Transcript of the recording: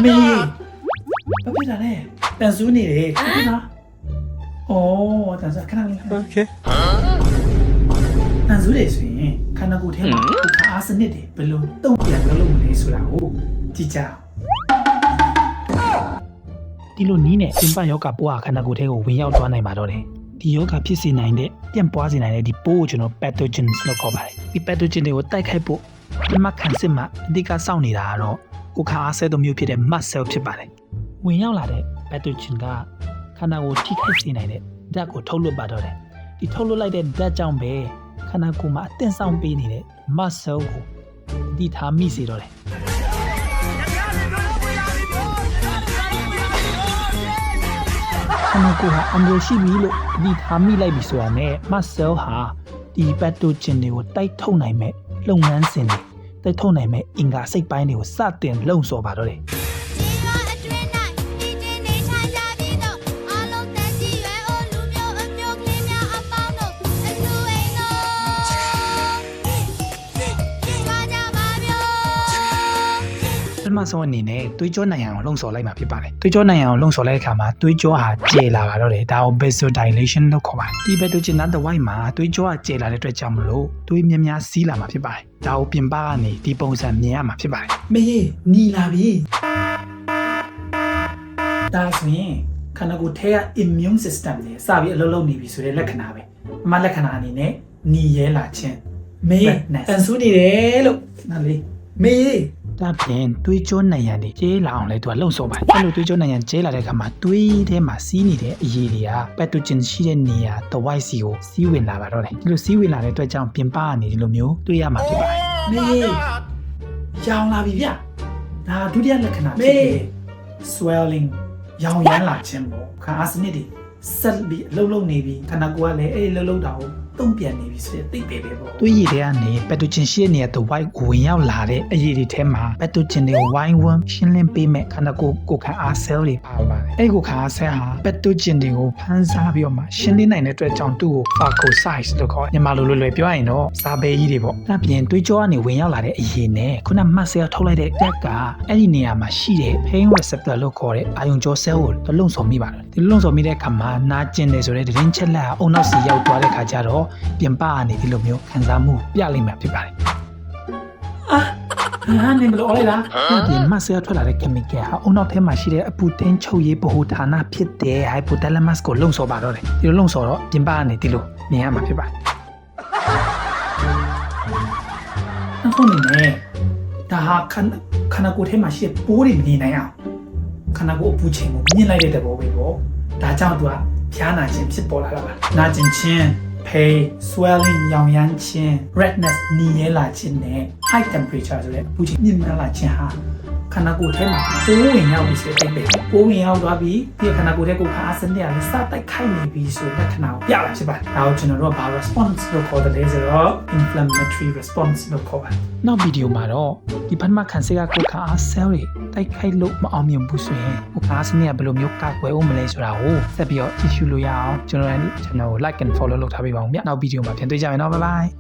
မေဘာဖြစ်တာလဲတန်ဆူးနေတယ်ဖြစ်လားဩတန်ဆူးခဏလေးโอเคတန်ဆူးတွေဆိုရင်ခန္ဓာကိုယ်ထဲမှာအားစနစ်တွေဘယ်လိုတုံ့ပြန်လုပ်မလဲဆိုတာကိုကြည့်ကြဒီလိုနီးနဲ့ပြင်ပယောဂပိုးဟာခန္ဓာကိုယ်ထဲကိုဝင်ရောက်သွားနိုင်ပါတော့တယ်ဒီယောဂဖြစ်စေနိုင်တဲ့ပြန့်ပွားစေနိုင်တဲ့ဒီပိုးကိုကျွန်တော် pathogens လို့ခေါ်ပါတယ်ဒီ pathogen တွေကိုတိုက်ခိုက်ဖို့ဒီမှာခံစစ်မှာအဓိကစောင့်နေတာကတော့ကိုယ်ခါအားဆဲသောမျိုးဖြစ်တဲ့ mast cell ဖြစ်ပါတယ်ဝင်ရောက်လာတဲ့ pathogen ကခန္ဓာကိုယ်ထိခိုက်စေနိုင်တဲ့ဓာတ်ကိုထုတ်လွှတ်ပါတော့တယ်ဒီထုတ်လွှတ်လိုက်တဲ့ဓာတ်ကြောင့်ပဲခန္ဓာကိုယ်မှာအသင့်ဆောင်ပေးနေတဲ့ mast cell ကိုဒီထားမိစေတော့တယ်ခန္ဓာကိုယ်ဟာအန္တရာယ်ရှိပြီလို့ဒီထားမိလိုက်ပြီဆိုတာနဲ့ mast cell ဟာဒီ pathogen တွေကိုတိုက်ထုတ်နိုင်မဲ့လုပ်ငန်းစဉ်တွေတိုက်ထုတ်နိုင်မဲ့အင်္ဂါစိတ်ပိုင်းတွေကိုစတင်လှုံ့ဆော်ပါတော့တယ်ပထမဆုံးအနေနဲ့သွေးကြောနိုင်ရန်ကိုလှုံ့ဆော်လိုက်မှာဖြစ်ပါတယ်သွေးကြောနိုင်ရန်ကိုလှုံ့ဆော်လိုက်တဲ့အခါမှာသွေးကြောဟာကျယ်လာပါတော့တယ်ဒါကို vasodilation လို့ခေါ်ပါတယ်ဒီpathogen တဝိုက်မှာသွေးကြောကကျယ်လာတဲ့အတွက်ကြောင့်မလို့သွေးများများစီးလာမှာဖြစ်ပါတယ်ဒါကိုပြင်ပကနေဒီပုံစံမြင်ရမှာဖြစ်ပါတယ်မေးနီလာပြီဒါဆိုရင်ခန္ဓာကိုယ်ထဲက immune system တွေစပြီးအလုပ်လုပ်နေပြီဆိုတဲ့လက္ခဏာပဲအမှလက္ခဏာအနေနဲ့နီရဲလာခြင်းမေးတန်ဆူးနေတယ်လို့နားလေးမေးဒါပြင်သွေးကြောနိုင်ရန်တွေကျဲလာအောင်လဲသူကလှုံ့ဆော်ပါတယ်အဲ့လိုသွေးကြောနိုင်ရန်ကျဲလာတဲ့အခါမှာသွေးထဲမှာစီးနေတဲ့အရည်တွေက pathogen ရှိတဲ့နေရာတဝိုက်စီကိုစီးဝင်လာပါတော့တယ်ဒီလိုစီးဝင်လာတဲ့အတွက်ကြောင့်ပြင်ပကနေဒီလိုမျိုးတွေ့ရမှာဖြစ်ပါတယ်မေးရောင်လာပြီဗျဒါဒုတိယလက္ခဏာဖြစ်တယ် swelling ရောင်ရမ်းလာခြင်းပေါ့ခါအားစနစ်တွေဆက်ပြီးအလုပ်လုပ်နေပြီခန္ဓာကိုယ်ကလည်းအဲ့ဒီလှုပ်လှုပ်တာကိုတုံ့ပြန်နေပြီဆိုရင်သိပေပဲပေါ့သွေးရည်တွေကနေ pathogen ရှိတဲ့နေရာတဝိုက်ဝင်ရောက်လာတဲ့အရည်တွေထဲမှာ pathogen တွေဝိုင်းဝန်းရှင်းလင်းပေးမဲ့ခန္ဓာကိုယ်ကိုယ်ခံအား cell တွေပါပါတယ်အဲ့ဒီကိုယ်ခံအား cell ဟာ pathogen တွေကိုဖမ်းစားပြီးတော့မှရှင်းလင်းနိုင်တဲ့အတွက်ကြောင့်သူ့ကို phagocytes လို့ခေါ်တယ်မြန်မာလိုလွယ်ပြောရရင်တော့စာပဲကြီးတွေပေါ့ဒါပြင်သွေးကြောကနေဝင်ရောက်လာတဲ့အရည်နဲ့ခုန mast cell ထုတ်လိုက်တဲ့ဓာတ်ကအဲ့ဒီနေရာမှာရှိတဲ့ pain receptor လို့ခေါ်တဲ့အာရုံကြော cell ကိုလုံဆော်မိပါတယ်ဒီလုံဆော်မိတဲ့အခါမှာနာကျင်တယ်ဆိုတဲ့သတင်းချက်လက်ဟာအုံနောက်စီရောက်သွားတဲ့အခါကျတော့ပြင်ပကနေဒီလိုမျိုးခံစားမှုပြလိမ့်မှာဖြစ်ပါတယ်နေမလို့လိုက်လားဒီမတ်ဆယ်ထွက်လာတဲ့ chemical ဟာအုံနောက်ထဲမှာရှိတဲ့အပူတင်းချုပ်ရေးဗဟိုဌာနဖြစ်တဲ့ hypothalamus ကိုလုံဆော်ပါတော့တယ်ဒီလိုလုံဆော်တော့ပြင်ပကနေဒီလိုမြင်ရမှာဖြစ်ပါတယ်အခုနေနဲ့ဒါဟာခန္ဓာကိုယ်ထဲမှာရှိတဲ့ပိုးတွေမနေနိုင်အောင်ခန္ဓာကိုယ်အပူချိန်ကိုမြင့်လိုက်တဲ့သဘောပဲပေါ့ဒါကြောင့်သူကဖျားနာခြင်းဖြစ်ပေါ်လာတာပါနာကျင်ခြင်းpain swelling ရောင်ရမ်းခြင်း redness နီရဲလာခြင်းနဲ့ high temperature ဆိုတဲ့အပူချိန်မြင့်မားလာခြင်းဟာခန္ဓာကိုယ်ထဲမှာပိုးဝင်ရောက်ပြီဆိုတဲ့ပဲပိုးဝင်ရောက်သွားပြီးဒီခန္ဓာကိုယ်ထဲကိုခါအားစနစ်ကလည်းစတိုက်ခိုက်နေပြီဆိုတဲ့လက္ခဏာကိုပြတာဖြစ်ပါတယ်ဒါကိုကျွန်တော်တို့ကဘာ response လို့ခေါ်တယ်လဲဆိုတော့ inflammatory response လို့ခေါ်ပါတယ်နောက်ဗီဒီယိုမှာတော့ဒီပထမခံစစ်ကကိုခါအား cell တွေတိုက်ခိုက်လို့မအောင်မြင်ဘူးဆိုရင်ကိုခါအားစနစ်ကဘယ်လိုမျိုးကာကွယ်အောင်မလဲဆိုတာကိုဆက်ပြီးတော့ကြည့်ရှုလို့ရအောင်ကျွန်တော်ရဲ့ channel ကို like and follow လုပ်ထားပေးပါဦးဗျနောက်ဗီဒီယိုမှာပြန်တွေ့ကြမယ်နော် bye bye